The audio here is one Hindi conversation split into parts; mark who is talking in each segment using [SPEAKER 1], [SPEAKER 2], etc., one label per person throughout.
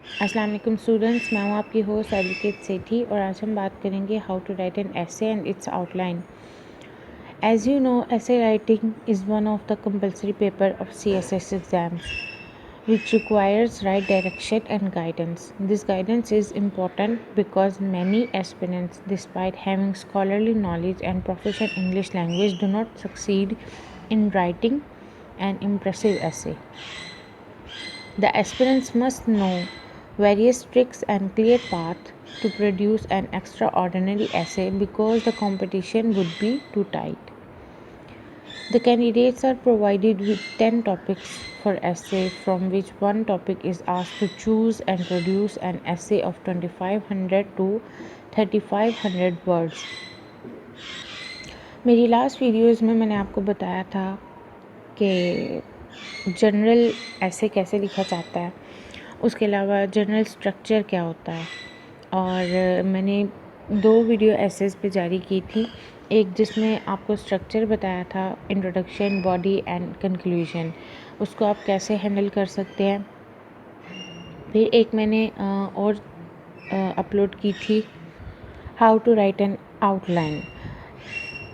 [SPEAKER 1] अस्सलाम वालेकुम स्टूडेंट्स, मैं हूँ आपकी होस्ट एडवोकेट सेठी और आज हम बात करेंगे how to write an essay and its outline. As you know, essay writing is one of the compulsory paper of CSS exams which requires right direction and guidance. This guidance is important because many aspirants, despite having scholarly knowledge and proficient English language, do not succeed in writing an impressive essay. The aspirants must know various tricks and clear path to produce an extraordinary essay because the competition would be too tight. The candidates are provided with 10 topics for essay, from which one topic is asked to choose and produce an essay of 2500 to 3500 words. मेरी लास्ट वीडियोस में मैंने आपको बताया था कि जनरल ऐसे कैसे लिखा जाता है, उसके अलावा जनरल स्ट्रक्चर क्या होता है, और मैंने 2 वीडियो एसेस पे जारी की थी। एक जिसमें आपको स्ट्रक्चर बताया था, इंट्रोडक्शन, बॉडी एंड कंक्लूजन, उसको आप कैसे हैंडल कर सकते हैं। फिर एक मैंने और अपलोड की थी, how to write an outline.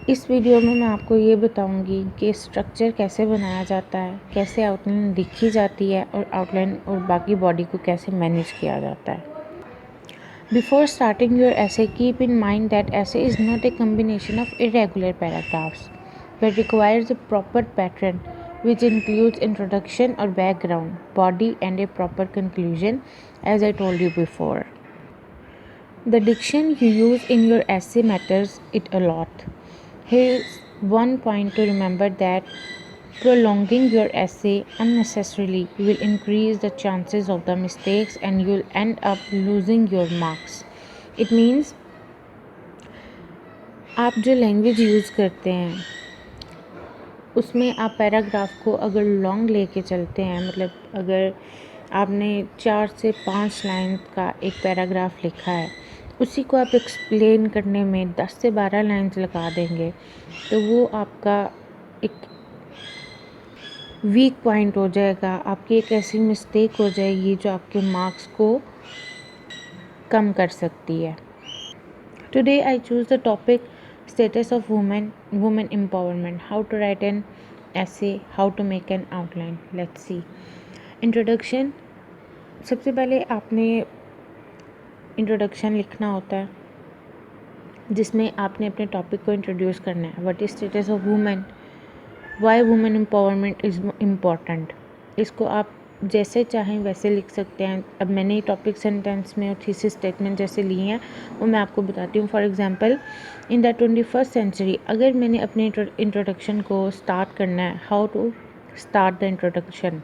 [SPEAKER 1] इस वीडियो में मैं आपको ये बताऊंगी कि स्ट्रक्चर कैसे बनाया जाता है, कैसे आउटलाइन लिखी जाती है और आउटलाइन और बाकी बॉडी को कैसे मैनेज किया जाता है। Before starting your essay, keep in mind that essay is not a combination of irregular paragraphs, but requires a proper pattern which includes introduction or background, body, and a proper conclusion, as I told you before. The diction you use in your essay matters it a lot. Here's one point to remember, that prolonging your essay unnecessarily will increase the chances of the mistakes and you'll end up losing your marks. It means आप जो लैंग्वेज यूज़ करते हैं उसमें आप पैराग्राफ को अगर लॉन्ग लेके चलते हैं, मतलब अगर आपने 4 से 5 लाइन का एक पैराग्राफ लिखा है, उसी को आप एक्सप्लेन करने में 10 से 12 लाइन्स लगा देंगे, तो वो आपका एक वीक पॉइंट हो जाएगा, आपकी एक ऐसी मिस्टेक हो जाएगी जो आपके मार्क्स को कम कर सकती है। Today I choose the topic status of women empowerment, how to write an essay, how to make an outline. Let's see. Introduction. सबसे पहले आपने इंट्रोडक्शन लिखना होता है जिसमें आपने अपने टॉपिक को इंट्रोड्यूस करना है। What is status of women, Y women empowerment is important. इसको आप जैसे चाहें वैसे लिख सकते हैं। अब मैंने टॉपिक सेंटेंस में और थीसिस स्टेटमेंट जैसे लिए हैं वो मैं आपको बताती हूँ। For example, in the 21st century, अगर मैंने अपने इंट्रोडक्शन को स्टार्ट करना है, how to start the introduction.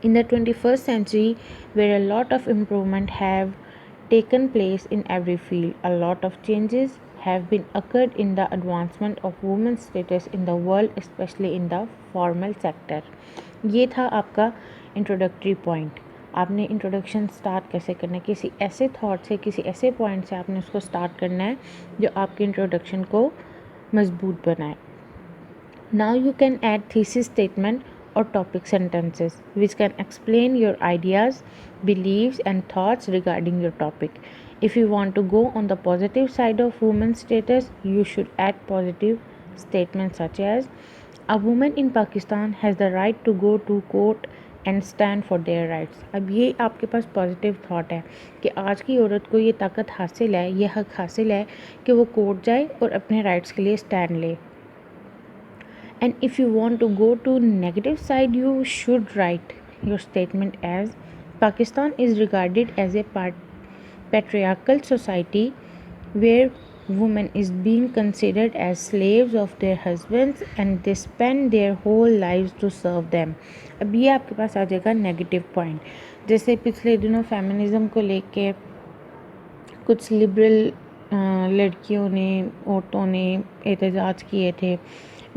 [SPEAKER 1] In the 21st century, where a lot of improvement have taken place in every field, a lot of changes have been occurred in the advancement of women's status in the world, especially in the formal sector. ये था आपका इंट्रोडक्टरी पॉइंट। आपने इंट्रोडक्शन स्टार्ट कैसे करना है, किसी ऐसे थॉट से, किसी ऐसे पॉइंट से आपने उसको स्टार्ट करना है जो आपके इंट्रोडक्शन को मजबूत बनाए। Now you can add thesis statement or topic sentences which can explain your ideas, beliefs and thoughts regarding your topic. If you want to go on the positive side of women's status, you should add positive statements such as, a woman in Pakistan has the right to go to court and stand for their rights. अब ये आपके पास पॉजिटिव थाट है कि आज की औरत को ये ताकत हासिल है, ये हक हासिल है कि वो कोर्ट जाए और अपने राइट्स के लिए स्टैंड ले। And if you want to go to negative side, you should write your statement as, Pakistan is regarded as a patriarchal society where women is being considered as slaves of their husbands and they spend their whole lives to serve them. अब ये आपके पास आ जाएगा नेगेटिव पॉइंट। जैसे पिछले दिनों फेमिनिज़म को लेके कुछ लिबरल लड़कियों ने, औरतों ने एहतजाज किए थे,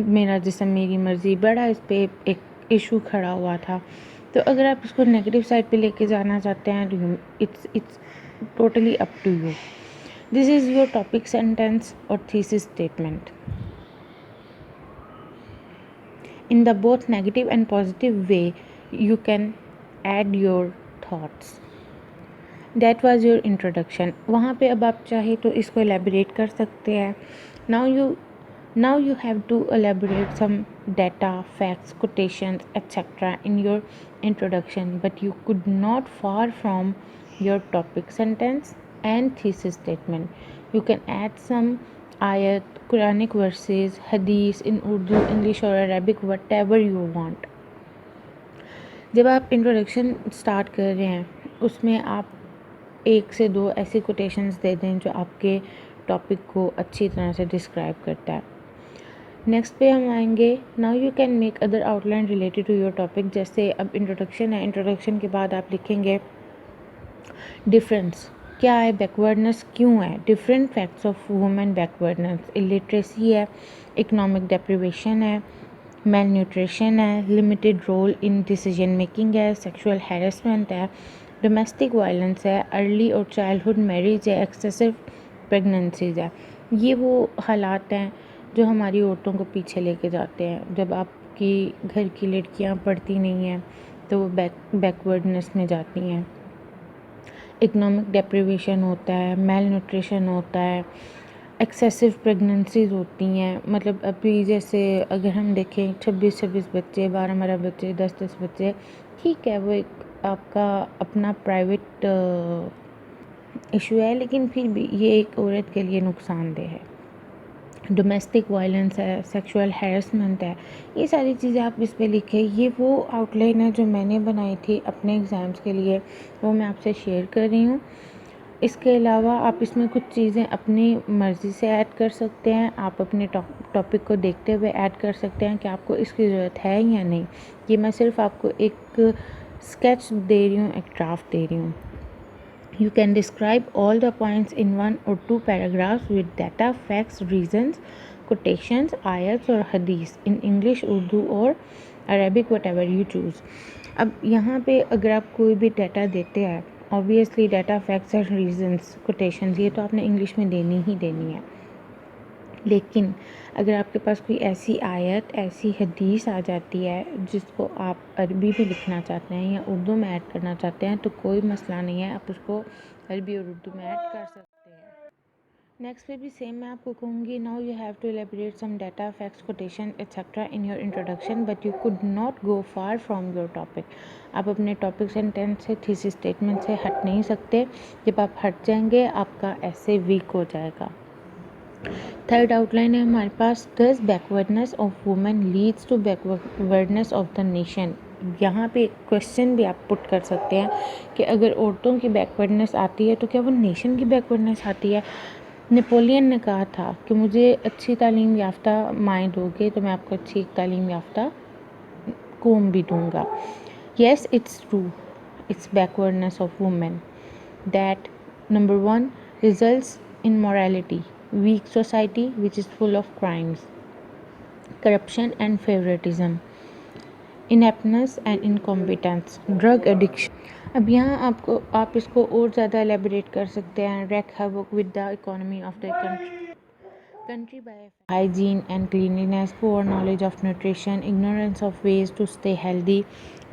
[SPEAKER 1] मेरा जिस्म मेरी मर्ज़ी, बड़ा इस पे एक इशू खड़ा हुआ था। तो अगर आप इसको नेगेटिव साइड पे लेके जाना चाहते हैं, it's totally up to you. This is your topic sentence और thesis statement. In the both negative and positive way, you can add your thoughts. That was your introduction. वहाँ पे अब आप चाहे तो इसको एलेबरेट कर सकते हैं। Now you have to elaborate some data, facts, quotations, etc. in your introduction, but you could not far from your topic sentence and thesis statement. You can add some ayat, Quranic verses, hadith in Urdu, English or Arabic, whatever you want. जब आप इंट्रोडक्शन स्टार्ट कर रहे हैं उसमें आप 1 से 2 ऐसी कोटेशंस दे दें जो आपके टॉपिक को अच्छी तरह से डिस्क्राइब करता है। नेक्स्ट पे हम आएंगे, now you can make other outline related to your topic. जैसे अब इंट्रोडक्शन है, इंट्रोडक्शन के बाद आप लिखेंगे डिफरेंस क्या है, बैकवर्डनेस क्यों है, different facts of women backwardness, illiteracy है, इकोनॉमिक डेप्रिवेशन है, मेल न्यूट्रिशन है, limited role in decision making है, सेक्सुअल हैरेसमेंट है, डोमेस्टिक वायलेंस है, अर्ली और चाइल्डहुड मैरिज है, एक्सेसिव प्रेगनेंसीज है। ये वो हालात हैं जो हमारी औरतों को पीछे लेके जाते हैं। जब आपकी घर की लड़कियां पढ़ती नहीं हैं तो वो बैकवर्डनेस में जाती हैं। इकोनॉमिक डेप्रिवेशन होता है, मेल न्यूट्रिशन होता है, एक्सेसिव प्रेगनेंसीज होती हैं। मतलब अभी जैसे अगर हम देखें 26 बच्चे, 12 बच्चे, 10 बच्चे, ठीक है वो एक आपका अपना प्राइवेट इशू है, लेकिन फिर भी ये एक औरत के लिए नुकसानदेह है। डोमेस्टिक वायलेंस है, सेक्सुअल हैरेसमेंट है, ये सारी चीज़ें आप इस पे लिखें। ये वो आउटलाइन है जो मैंने बनाई थी अपने एग्ज़ाम्स के लिए, वो मैं आपसे शेयर कर रही हूँ। इसके अलावा आप इसमें कुछ चीज़ें अपनी मर्ज़ी से ऐड कर सकते हैं। आप अपने टॉपिक को देखते हुए ऐड कर सकते हैं कि आपको इसकी ज़रूरत है या नहीं। ये मैं सिर्फ आपको एक स्केच दे रही हूँ, एक ड्राफ्ट दे रही हूँ। You can describe all the points in 1 or 2 paragraphs with data, facts, reasons, quotations, ayats or hadith in English, Urdu or Arabic, whatever you choose. अब यहाँ पे अगर आप कोई भी डाटा देते हैं, ऑब्वियसली डाटा, फैक्ट्स और रीजंस, कोटेशंस, ये तो आपने इंग्लिश में देनी ही देनी है। लेकिन अगर आपके पास कोई ऐसी आयत, ऐसी हदीस आ जाती है जिसको आप अरबी में लिखना चाहते हैं या उर्दू में ऐड करना चाहते हैं तो कोई मसला नहीं है, आप उसको अरबी और उर्दू में ऐड कर सकते हैं। नेक्स्ट पे भी सेम मैं आपको कहूँगी, now you have to elaborate some data, facts, quotation etcetera in your introduction, but you could not go far from your topic. आप अपने टॉपिक सेंटेंस से, थीसिस स्टेटमेंट से हट नहीं सकते। जब आप हट जाएंगे आपका ऐसे वीक हो जाएगा। थर्ड आउटलाइन है हमारे पास, thus backwardness of women leads to backwardness of the nation. यहाँ पे क्वेश्चन भी आप पुट कर सकते हैं कि अगर औरतों की बैकवर्डनेस आती है तो क्या वो नेशन की बैकवर्डनेस आती है। नेपोलियन ने कहा था कि मुझे अच्छी तालीम याफ्ता माएँ दोगे तो मैं आपको अच्छी तालीम याफ्ता कौम भी दूँगा। Yes, it's true, it's backwardness of women that number 1 results in morality, weak society which is full of crimes, corruption and favoritism, ineptness and incompetence, drug addiction. अब यहाँ आप इसको और ज़्यादा एलेबरेट कर सकते हैं, wreak havoc with the economy of the country by hygiene and cleanliness, poor knowledge of nutrition, ignorance of ways to stay healthy,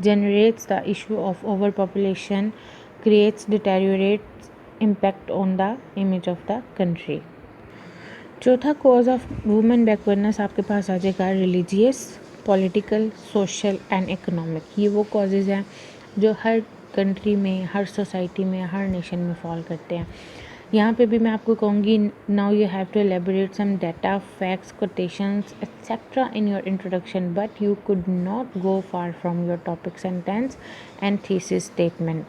[SPEAKER 1] generates the issue of overpopulation, creates deteriorates impact on the image of the country. चौथा कॉज ऑफ वुमेन बैकवर्डनेस आपके पास आ जाएगा religious, political, social and economic. ये वो कॉजेज़ हैं जो हर कंट्री में, हर सोसाइटी में, हर नेशन में फॉल करते हैं। यहाँ पे भी मैं आपको कहूँगी, now you have to elaborate some data, facts, quotations etcetera in your introduction, but you could not go far from your topic sentence and thesis statement.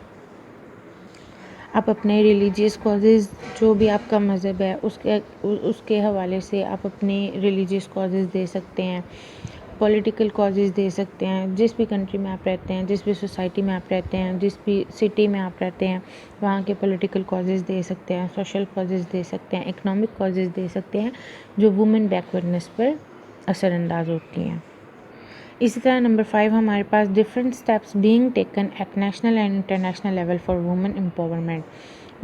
[SPEAKER 1] आप अपने रिलीजियस कॉजेज़, जो भी आपका मज़हब है उसके हवाले से आप अपने रिलीजियस कॉजेज़ दे सकते हैं, पॉलिटिकल कॉजेज़ दे सकते हैं। जिस भी कंट्री में आप रहते हैं, जिस भी सोसाइटी में आप रहते हैं, जिस भी सिटी में आप रहते हैं, वहाँ के पॉलिटिकल कॉजेज़ दे सकते हैं, सोशल कॉजेज़ दे सकते हैं, इकोनॉमिक कॉजेज़ दे सकते हैं जो वुमेन बैकवर्डनेस पर असरअंदाज होती हैं। इसी तरह नंबर 5 हमारे पास, different steps being taken at national and international level for women empowerment,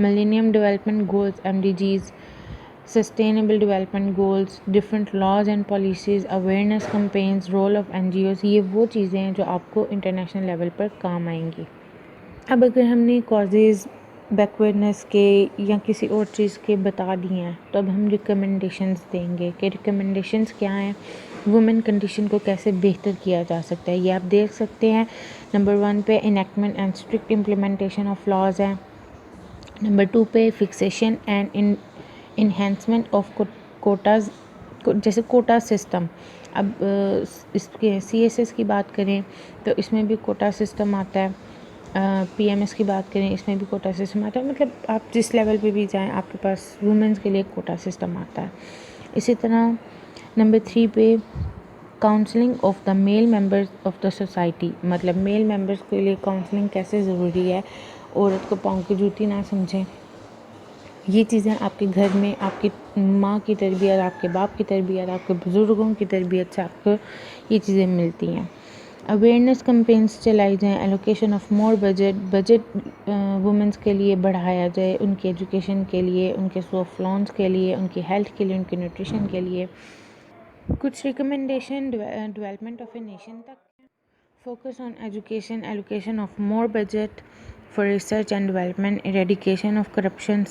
[SPEAKER 1] millennium development goals MDGs, sustainable development goals, different laws and policies, awareness campaigns, role of NGOs। ये वो चीज़ें हैं जो आपको इंटरनेशनल लेवल पर काम आएंगी। अब अगर हमने कॉजेज़ बैकवर्डनेस के या किसी और चीज़ के बता दिए हैं, तो अब हम रिकमेंडेशंस देंगे कि रिकमेंडेशंस क्या हैं, वुमेन कंडीशन को कैसे बेहतर किया जा सकता है। ये आप देख सकते हैं। नंबर 1 पे enactment and strict implementation of laws है। नंबर 2 पे fixation and enhancement of quotas, जैसे कोटा सिस्टम। अब इसके CSS की बात करें तो इसमें भी कोटा सिस्टम आता है। PMS की बात करें, इसमें भी कोटा सिस्टम आता है। मतलब आप जिस लेवल पे भी जाएं, आपके पास वुमेन्स के लिए कोटा सिस्टम आता है। इसी तरह नंबर 3 पे counselling of the male members of the society, मतलब मेल मेंबर्स के लिए काउंसलिंग कैसे ज़रूरी है, औरत को पाँव की जूती ना समझें। ये चीज़ें आपके घर में आपकी माँ की तरबियत, आपके बाप की तरबियत, आपके बुज़ुर्गों की तरबियत से आपको ये चीज़ें मिलती हैं। अवेयरनेस कैंपेन्स चलाई जाएँ, allocation of more budget women's के लिए बढ़ाया जाए, उनकी एजुकेशन के लिए, उनके सॉफ्ट लोन्स के लिए, उनकी हेल्थ के लिए, उनके न्यूट्रिशन के लिए। कुछ recommendation development of a nation तक। Focus on education, allocation of more budget for research and development, eradication of corruption,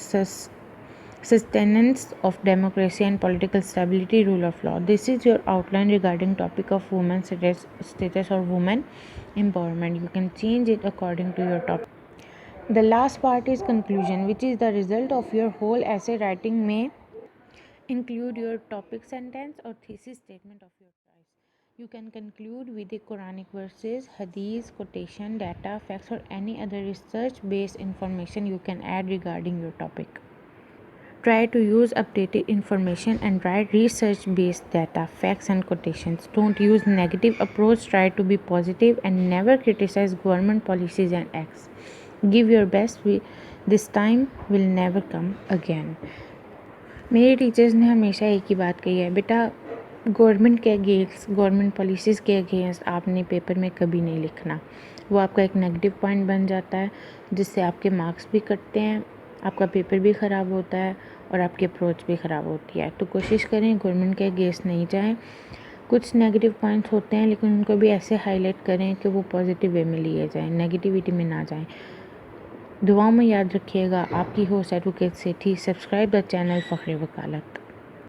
[SPEAKER 1] sustenance of democracy and political stability, rule of law. This is your outline regarding topic of women status or women empowerment. You can change it according to your topic. The last part is conclusion, which is the result of your whole essay writing may include your topic sentence or thesis statement of your choice. You can conclude with the Quranic verses, hadith, quotation, data, facts, or any other research based information you can add regarding your topic. Try to use updated information and write research based data, facts, and quotations. Don't use negative approach, try to be positive and never criticize government policies and acts. Give your best, this time will never come again. मेरे टीचर्स ने हमेशा एक ही बात कही है, बेटा गवर्नमेंट के अगेंस्ट, गवर्नमेंट पॉलिसीज़ के अगेंस्ट आपने पेपर में कभी नहीं लिखना। वो आपका एक नेगेटिव पॉइंट बन जाता है, जिससे आपके मार्क्स भी कटते हैं, आपका पेपर भी ख़राब होता है और आपकी अप्रोच भी ख़राब होती है। तो कोशिश करें गवर्नमेंट के अगेंस्ट नहीं जाएं। कुछ नेगेटिव पॉइंट्स होते हैं, लेकिन उनको भी ऐसे हाईलाइट करें कि वो पॉजिटिव वे में लिए जाएँ, नेगेटिविटी में ना जाएँ। दुआओं में याद रखिएगा। आपकी host advocate Sethi. Subscribe the channel फ़ख्र वकालत।